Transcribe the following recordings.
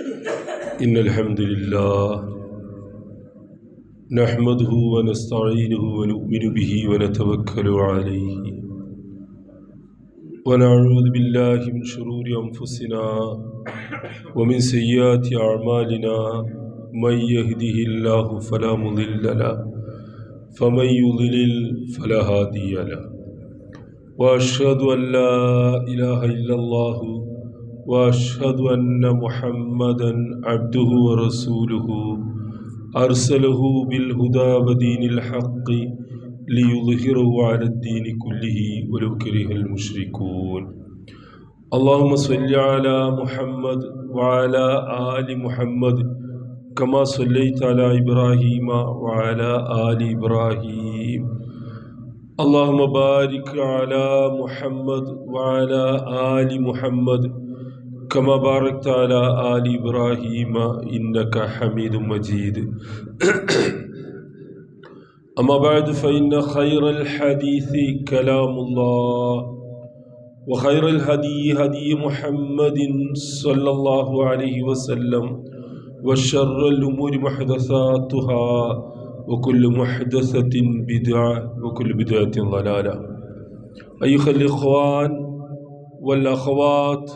إن الحمد لله نحمده ونستعينه ونؤمن به ونتوكل عليه ونعوذ بالله من شرور أنفسنا ومن سيئات أعمالنا من يهده الله فلا مضل له فمن يضلل فلا هادي له وأشهد أن لا إله إلا الله وأشهد أن محمدا عبده ورسوله أرسله بالهدى ودين الحق ليظهره على الدين كله ولو كره المشركون اللهم صل على محمد وعلى آل محمد كما صليت على إبراهيم وعلى آل إبراهيم اللهم بارك على محمد وعلى آل محمد كما باركت على آل إبراهيم إنك حميد مجيد أما بعد فإن خير الحديث كلام الله وخير الهدي هدي محمد صلى الله عليه وسلم وشر الأمور محدثاتها وكل محدثة بدعة وكل بدعة ضلالة أيها الإخوان والأخوات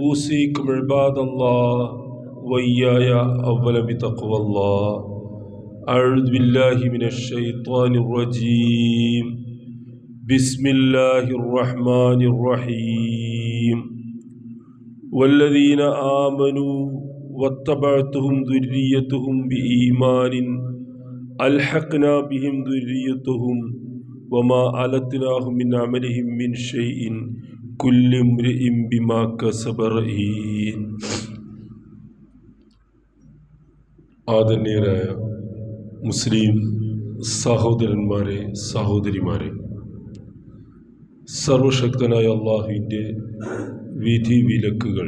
أوصيكم عباد الله وإياي أولا بتقوى الله أعوذ بالله من الشيطان الرجيم بسم الله الرحمن الرحيم والذين آمنوا واتبعتهم ذريتهم بإيمان ألحقنا بهم ذريتهم وما ألتناهم من عملهم من شيء كل امرئ بما كسب رهين. ആദരണീയരായ മുസ്ലിം സഹോദരന്മാരെ സഹോദരിമാരെ, സർവശക്തനായ അള്ളാഹുവിൻ്റെ വിധി വിലക്കുകൾ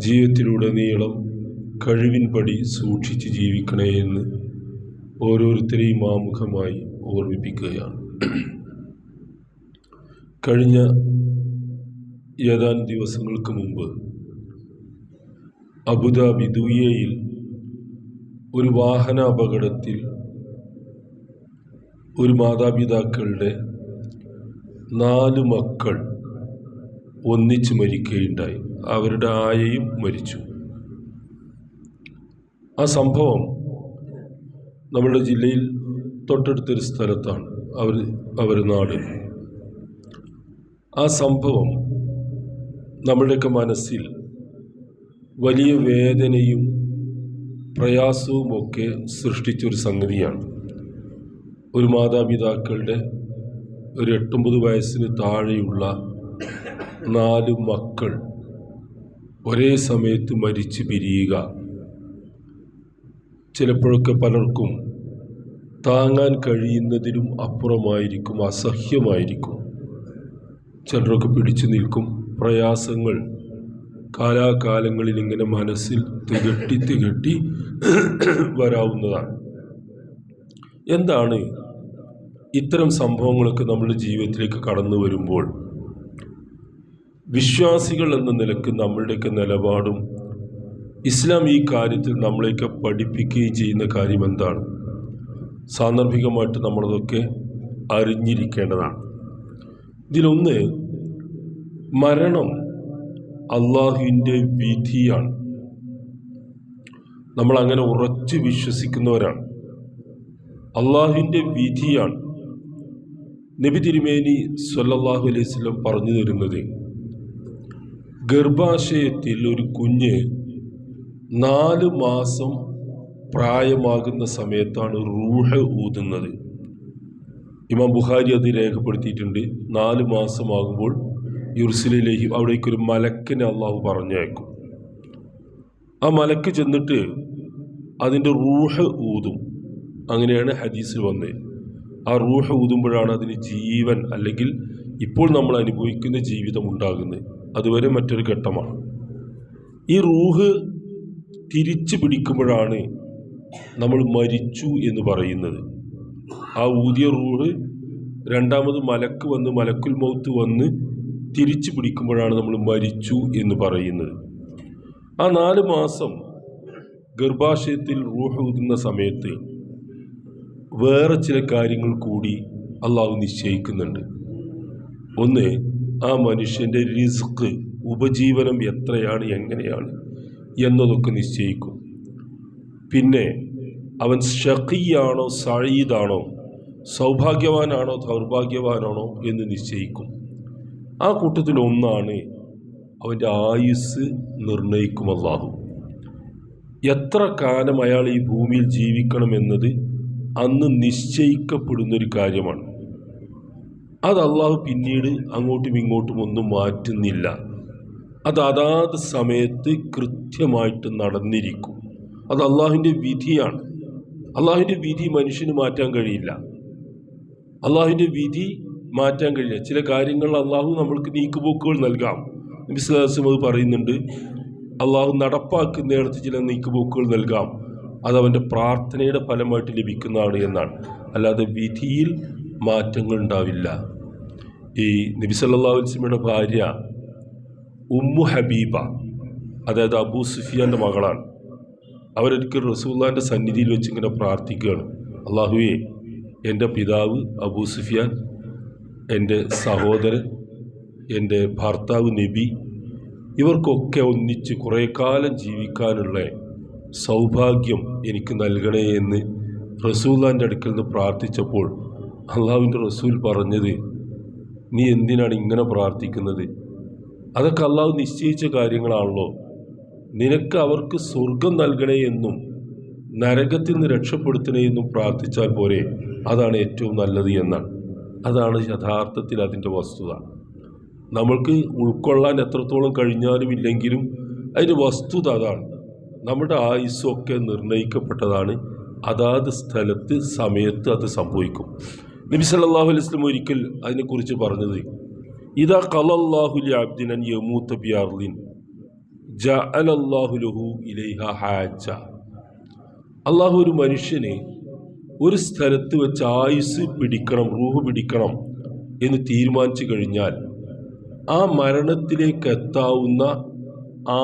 ജീവിതത്തിലുടനീളം കഴിവിൻപടി സൂക്ഷിച്ച് ജീവിക്കണേ എന്ന് ഓരോരുത്തരെയും ആമുഖമായി ഓർമ്മിപ്പിക്കുകയാണ്. കഴിഞ്ഞ ഏതാനും ദിവസങ്ങൾക്ക് മുമ്പ് അബുദാബി ദുബൈയിൽ ഒരു വാഹന അപകടത്തിൽ ഒരു മാതാപിതാക്കളുടെ 4 മക്കൾ ഒന്നിച്ച് മരിക്കുകയുണ്ടായി. അവരുടെ ആയയും മരിച്ചു. ആ സംഭവം നമ്മുടെ ജില്ലയിൽ തൊട്ടടുത്തൊരു സ്ഥലത്താണ് അവരുടെ നാട്. ആ സംഭവം നമ്മുടെയൊക്കെ മനസ്സിൽ വലിയ വേദനയും പ്രയാസവുമൊക്കെ സൃഷ്ടിച്ചൊരു സംഗതിയാണ്. ഒരു മാതാപിതാക്കളുടെ ഒരു 8-9 വയസ്സിന് താഴെയുള്ള 4 മക്കൾ ഒരേ സമയത്ത് മരിച്ചു പിരിയുക ചിലപ്പോഴൊക്കെ പലർക്കും താങ്ങാൻ കഴിയുന്നതിലും അപ്പുറമായിരിക്കും, അസഹ്യമായിരിക്കും. ചിലരൊക്കെ പിടിച്ചു നിൽക്കും. പ്രയാസങ്ങൾ കാലാകാലങ്ങളിൽ ഇങ്ങനെ മനസ്സിൽ തികട്ടി വരാവുന്നതാണ്. എന്താണ് ഇത്തരം സംഭവങ്ങളൊക്കെ നമ്മുടെ ജീവിതത്തിലേക്ക് കടന്നു വരുമ്പോൾ വിശ്വാസികൾ എന്ന നിലക്ക് നമ്മളുടെയൊക്കെ നിലപാടും ഇസ്ലാം ഈ കാര്യത്തിൽ നമ്മളെയൊക്കെ പഠിപ്പിക്കുകയും ചെയ്യുന്ന കാര്യം എന്താണ്? സാന്ദർഭികമായിട്ട് നമ്മളതൊക്കെ അറിഞ്ഞിരിക്കേണ്ടതാണ്. ഇതിലൊന്ന്, മരണം അള്ളാഹുവിൻ്റെ വിധിയാണ്. നമ്മളങ്ങനെ ഉറച്ചു വിശ്വസിക്കുന്നവരാണ്. അള്ളാഹുവിൻ്റെ വിധിയാണ്. നബി തിരുമേനി സ്വല്ലല്ലാഹു അലൈഹി വസല്ലം പറഞ്ഞു തരുന്നത്, ഗർഭാശയത്തിൽ ഒരു കുഞ്ഞ് 4 മാസം പ്രായമാകുന്ന സമയത്താണ് റൂഹ് ഊതുന്നത്. ഇമാം ബുഖാരി അത് രേഖപ്പെടുത്തിയിട്ടുണ്ട്. 4 മാസമാകുമ്പോൾ യുർസിലൈഹി, അവിടേക്കൊരു മലക്കിനെ അള്ളാഹു പറഞ്ഞയക്കും. ആ മലക്ക് ചെന്നിട്ട് അതിൻ്റെ റൂഹ് ഊതും. അങ്ങനെയാണ് ഹദീസിൽ വന്നത്. ആ റൂഹ് ഊതുമ്പോഴാണ് അതിന് ജീവൻ, അല്ലെങ്കിൽ ഇപ്പോൾ നമ്മൾ അനുഭവിക്കുന്ന ജീവിതം ഉണ്ടാകുന്നത്. അതുവരെ മറ്റൊരു ഘട്ടമാണ്. ഈ റൂഹ് തിരിച്ചു പിടിക്കുമ്പോഴാണ് നമ്മൾ മരിച്ചു എന്ന് പറയുന്നത്. ആ ഊതിയ റൂഹ് രണ്ടാമത് മലക്ക് വന്ന്, മലക്കുൽ മൗത്ത് വന്ന് തിരിച്ചു പിടിക്കുമ്പോഴാണ് നമ്മൾ മരിച്ചു എന്ന് പറയുന്നത്. ആ 4 മാസം ഗർഭാശയത്തിൽ റൂഹ് ഊതുന്ന സമയത്ത് വേറെ ചില കാര്യങ്ങൾ കൂടി അള്ളാഹു നിശ്ചയിക്കുന്നുണ്ട്. ഒന്ന്, ആ മനുഷ്യൻ്റെ റിസ്ക്, ഉപജീവനം എത്രയാണ്, എങ്ങനെയാണ് എന്നതൊക്കെ നിശ്ചയിക്കും. പിന്നെ അവൻ ഷഖിയാണോ സഈദാണോ, സൗഭാഗ്യവാനാണോ ദൗർഭാഗ്യവാനാണോ എന്ന് നിശ്ചയിക്കും. ആ കൂട്ടത്തിലൊന്നാണ് അവൻ്റെ ആയുസ് നിർണയിക്കും അല്ലാഹു. എത്ര കാലം അയാൾ ഈ ഭൂമിയിൽ ജീവിക്കണമെന്നത് അന്ന് നിശ്ചയിക്കപ്പെടുന്നൊരു കാര്യമാണ്. അത് അല്ലാഹു പിന്നീട് അങ്ങോട്ടും ഇങ്ങോട്ടും ഒന്നും മാറ്റുന്നില്ല. അത് അതാത് സമയത്ത് കൃത്യമായിട്ട് നടന്നിരിക്കും. അത് അള്ളാഹുവിൻ്റെ വിധിയാണ്. അള്ളാഹുവിൻ്റെ വിധി മനുഷ്യന് മാറ്റാൻ കഴിയില്ല. അള്ളാഹുവിൻ്റെ വിധി മാറ്റാൻ കഴിയില്ല. ചില കാര്യങ്ങൾ അള്ളാഹു നമ്മൾക്ക് നീക്കുപോക്കുകൾ നൽകാം. നബി സല്ലല്ലാഹു അലൈഹി വസല്ലം പറയുന്നുണ്ട്, അള്ളാഹു നടപ്പാക്കുന്നിടത്ത് ചില നീക്കുപോക്കുകൾ നൽകാം. അതവൻ്റെ പ്രാർത്ഥനയുടെ ഫലമായിട്ട് ലഭിക്കുന്നതാണ് എന്നാണ്. അല്ലാതെ വിധിയിൽ മാറ്റങ്ങൾ ഉണ്ടാവില്ല. ഈ നബി സല്ലല്ലാഹു അലൈഹി വസല്ലമയുടെ ഭാര്യ ഉമ്മു ഹബീബ, അതായത് അബൂ സുഫിയാൻ്റെ മകളാണ്. അവരൊരിക്കൽ റസൂലുള്ളാഹിൻ്റെ സന്നിധിയിൽ വെച്ച് ഇങ്ങനെ പ്രാർത്ഥിക്കുകയാണ്, അള്ളാഹുവേ, എൻ്റെ പിതാവ് അബൂ സുഫിയാൻ, എൻ്റെ സഹോദരൻ, എൻ്റെ ഭർത്താവ് നബി, ഇവർക്കൊക്കെ ഒന്നിച്ച് കുറേ കാലം ജീവിക്കാനുള്ള സൗഭാഗ്യം എനിക്ക് നൽകണേ എന്ന് റസൂലുള്ളാഹിൻ്റെ അടുക്കൽ നിന്ന് പ്രാർത്ഥിച്ചപ്പോൾ അള്ളാഹുവിൻ്റെ റസൂൽ പറഞ്ഞത്, നീ എന്തിനാണ് ഇങ്ങനെ പ്രാർത്ഥിക്കുന്നത്? അതൊക്കെ അള്ളാഹു നിശ്ചയിച്ച കാര്യങ്ങളാണല്ലോ. നിനക്ക് അവർക്ക് സ്വർഗം നൽകണേ എന്നും നരകത്തിൽ നിന്ന് രക്ഷപ്പെടുത്തണേ എന്നും പ്രാർത്ഥിച്ചാൽ പോരെ, അതാണ് ഏറ്റവും നല്ലത് എന്നാണ്. അതാണ് യഥാർത്ഥത്തിൽ അതിൻ്റെ വസ്തുത. നമ്മൾക്ക് ഉൾക്കൊള്ളാൻ എത്രത്തോളം കഴിഞ്ഞാലും ഇല്ലെങ്കിലും അതിൻ്റെ വസ്തുത അതാണ്. നമ്മുടെ ആയുസ്സൊക്കെ നിർണയിക്കപ്പെട്ടതാണ്. അതാത് സ്ഥലത്ത് സമയത്ത് അത് സംഭവിക്കും. നബി സല്ലല്ലാഹു അലൈഹി വസല്ലം ഒരിക്കൽ അതിനെക്കുറിച്ച് പറഞ്ഞത്, ഇദാ ഖലല്ലാഹു ലി അബ്ദിൻ അൻ യമൂത ബി അർളിൻ ജഅലല്ലാഹു ലഹു ഇലൈഹ ഹാജ. അള്ളാഹു ഒരു മനുഷ്യന് ഒരു സ്ഥലത്ത് വെച്ച് ആയുസ് പിടിക്കണം, റൂഹ് പിടിക്കണം എന്ന് തീരുമാനിച്ചു കഴിഞ്ഞാൽ ആ മരണത്തിലേക്ക് എത്താവുന്ന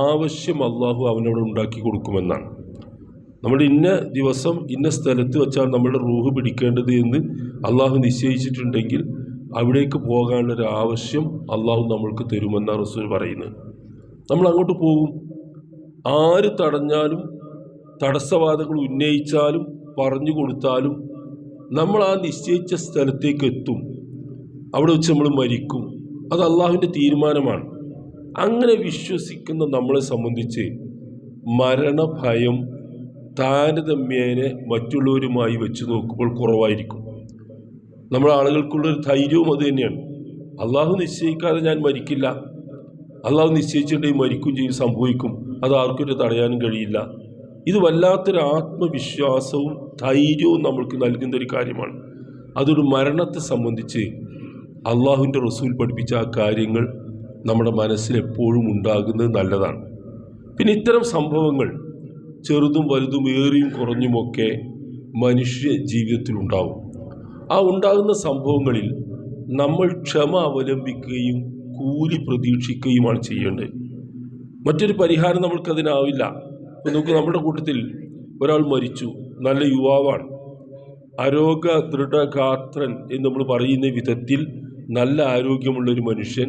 ആവശ്യം അള്ളാഹു അവനോട് ഉണ്ടാക്കി കൊടുക്കുമെന്നാണ്. നമ്മൾ ഇന്ന ദിവസം ഇന്ന സ്ഥലത്ത് വെച്ചാൽ നമ്മുടെ റൂഹ് പിടിക്കേണ്ടത് എന്ന് അള്ളാഹു നിശ്ചയിച്ചിട്ടുണ്ടെങ്കിൽ അവിടേക്ക് പോകാനുള്ളൊരു ആവശ്യം അള്ളാഹു നമ്മൾക്ക് തരുമെന്നാണ് റസൂൽ പറയുന്നത്. നമ്മൾ അങ്ങോട്ട് പോകും. ആര് തടഞ്ഞാലും തടസ്സവാദങ്ങൾ ഉന്നയിച്ചാലും പറഞ്ഞു കൊടുത്താലും നമ്മൾ ആ നിശ്ചയിച്ച സ്ഥലത്തേക്ക് എത്തും. അവിടെ വെച്ച് നമ്മൾ മരിക്കും. അത് അള്ളാഹുവിൻ്റെ തീരുമാനമാണ്. അങ്ങനെ വിശ്വസിക്കുന്ന നമ്മളെ സംബന്ധിച്ച് മരണഭയം താരതമ്യേന മറ്റുള്ളവരുമായി വെച്ച് നോക്കുമ്പോൾ കുറവായിരിക്കും. നമ്മുടെ ആളുകൾക്കുള്ളൊരു ധൈര്യവും അത് തന്നെയാണ്. അള്ളാഹു നിശ്ചയിക്കാതെ ഞാൻ മരിക്കില്ല, അള്ളാഹു നിശ്ചയിച്ചിട്ടുണ്ടെങ്കിൽ മരിക്കും ചെയ്യും, സംഭവിക്കും, അത് ആർക്കും തടയാനും കഴിയില്ല. ഇത് വല്ലാത്തൊരു ആത്മവിശ്വാസവും ധൈര്യവും നമ്മൾക്ക് നൽകുന്നൊരു കാര്യമാണ്. അതൊരു മരണത്തെ സംബന്ധിച്ച് അള്ളാഹുവിൻ്റെ റസൂൽ പഠിപ്പിച്ച ആ കാര്യങ്ങൾ നമ്മുടെ മനസ്സിൽ എപ്പോഴും ഉണ്ടാകുന്നത് നല്ലതാണ്. പിന്നെ ഇത്തരം സംഭവങ്ങൾ ചെറുതും വലുതും ഏറിയും കുറഞ്ഞുമൊക്കെ മനുഷ്യ ജീവിതത്തിലുണ്ടാവും. ആ ഉണ്ടാകുന്ന സംഭവങ്ങളിൽ നമ്മൾ ക്ഷമ അവലംബിക്കുകയും കൂലി പ്രതീക്ഷിക്കുകയുമാണ് ചെയ്യേണ്ടത്. മറ്റൊരു പരിഹാരം നമ്മൾക്കതിനാവില്ല. ഇപ്പം നമുക്ക് നമ്മുടെ കൂട്ടത്തിൽ ഒരാൾ മരിച്ചു, നല്ല യുവാവാണ്, ആരോഗ്യ ദൃഢഗാത്രൻ എന്ന് നമ്മൾ പറയുന്ന വിധത്തിൽ നല്ല ആരോഗ്യമുള്ളൊരു മനുഷ്യൻ,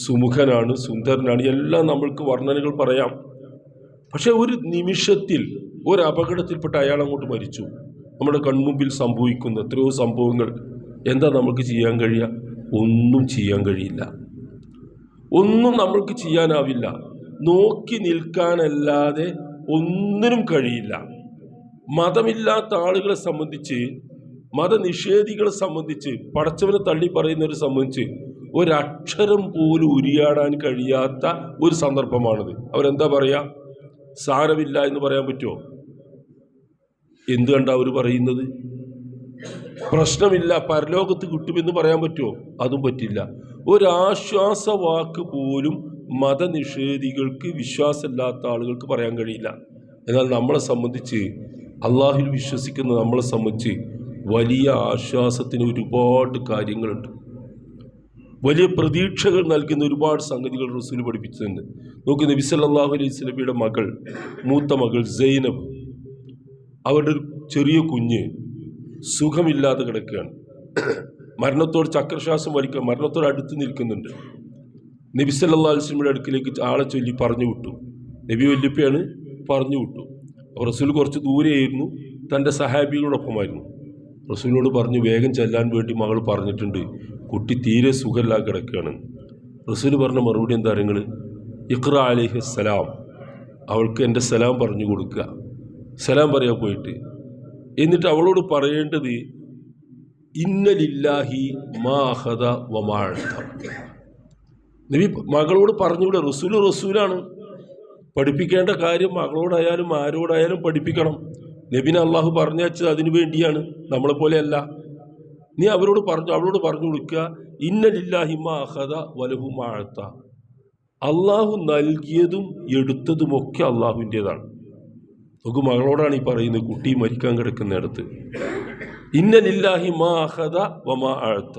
സുമുഖനാണ്, സുന്ദരനാണ്, എല്ലാം നമ്മൾക്ക് വർണ്ണനകൾ പറയാം. പക്ഷെ ഒരു നിമിഷത്തിൽ ഒരു അപകടത്തിൽപ്പെട്ട അയാൾ അങ്ങോട്ട് മരിച്ചു. നമ്മുടെ കൺമുമ്പിൽ സംഭവിക്കുന്ന എത്രയോ സംഭവങ്ങൾ. എന്താ നമുക്ക് ചെയ്യാൻ കഴിയുക? ഒന്നും ചെയ്യാൻ കഴിയില്ല. ഒന്നും നമ്മൾക്ക് ചെയ്യാനാവില്ല. നോക്കി നിൽക്കാനല്ലാതെ ഒന്നിനും കഴിയില്ല. മതമില്ലാത്ത ആളുകളെ സംബന്ധിച്ച്, മതനിഷേധികളെ സംബന്ധിച്ച്, പടച്ചവനെ തള്ളി പറയുന്നവരെ സംബന്ധിച്ച് ഒരക്ഷരം പോലും ഉരിയാടാൻ കഴിയാത്ത ഒരു സന്ദർഭമാണിത്. അവരെന്താ പറയുക? സാരമില്ല എന്ന് പറയാൻ പറ്റുമോ? എന്ത് കണ്ടാ അവർ പറയുന്നത്? പ്രശ്നമില്ല, പരലോകത്ത് കിട്ടുമെന്ന് പറയാൻ പറ്റുമോ? അതും പറ്റില്ല. ഒരാശ്വാസ വാക്ക് പോലും മതനിഷേധികൾക്ക്, വിശ്വാസമില്ലാത്ത ആളുകൾക്ക് പറയാൻ കഴിയില്ല. എന്നാൽ നമ്മളെ സംബന്ധിച്ച്, അള്ളാഹുവിൽ വിശ്വസിക്കുന്ന നമ്മളെ സംബന്ധിച്ച് വലിയ ആശ്വാസത്തിന് ഒരുപാട് കാര്യങ്ങളുണ്ട്. വലിയ പ്രതീക്ഷകൾ നൽകുന്ന ഒരുപാട് സംഗതികൾ റസൂൽ പഠിപ്പിച്ചിട്ടുണ്ട്. നോക്ക്, നബി സല്ലല്ലാഹു അലൈഹി വസല്ലമയുടെ മകൾ, മൂത്ത മകൾ സൈനബ്, അവരുടെ ഒരു ചെറിയ കുഞ്ഞ് സുഖമില്ലാതെ കിടക്കുകയാണ്. മരണത്തോട് ചക്രശ്വാസം വലിക്കുക, മരണത്തോട് അടുത്ത് നിൽക്കുന്നുണ്ട്. നബി സല്ലല്ലാഹു അലൈഹി വസല്ലമയുടെ അടുക്കിലേക്ക് ആളെ ചൊല്ലി പറഞ്ഞു വിട്ടു. നബി വല്യപ്പയാണ്, പറഞ്ഞു വിട്ടു. അപ്പോൾ റസൂൽ കുറച്ച് ദൂരെയായിരുന്നു, തൻ്റെ സഹാബികളോടൊപ്പമായിരുന്നു. റസൂലിനോട് പറഞ്ഞു വേഗം ചെല്ലാൻ വേണ്ടി മകൾ പറഞ്ഞിട്ടുണ്ട്, കുട്ടി തീരെ സുഖമില്ലാതെ കിടക്കുകയാണ്. റസൂൽ പറഞ്ഞ മറുപടി എന്താ നിങ്ങൾ? ഇഖ്റ അലൈഹിസ്സലാം, അവൾക്ക് എൻ്റെ സലാം പറഞ്ഞു കൊടുക്കുക, സലാം പറയാൻ പോയിട്ട്. എന്നിട്ട് അവളോട് പറയേണ്ടത് ഇന്ന ലില്ലാഹി മാ അഖദ വമാ അഅത. നബി മകളോട് പറഞ്ഞുകൂടെ? റസൂലാണ്. പഠിപ്പിക്കേണ്ട കാര്യം മകളോടായാലും ആരോടായാലും പഠിപ്പിക്കണം. നബിനെ അള്ളാഹു പറഞ്ഞു വെച്ചത് അതിനു വേണ്ടിയാണ്, നമ്മളെപ്പോലെയല്ല. നീ അവളോട് പറഞ്ഞു കൊടുക്കുക, ഇന്ന ലില്ലാഹി മാ അഖദ വലഹു മാ അഅത. അള്ളാഹു നൽകിയതും എടുത്തതുമൊക്കെ അള്ളാഹുവിൻ്റേതാണ്. നമുക്ക് മകളോടാണ് ഈ പറയുന്നത്, കുട്ടി മരിക്കാൻ കിടക്കുന്നിടത്ത്. ഇന്ന ലില്ലാഹി മാ അഖദ വമാ അഅത.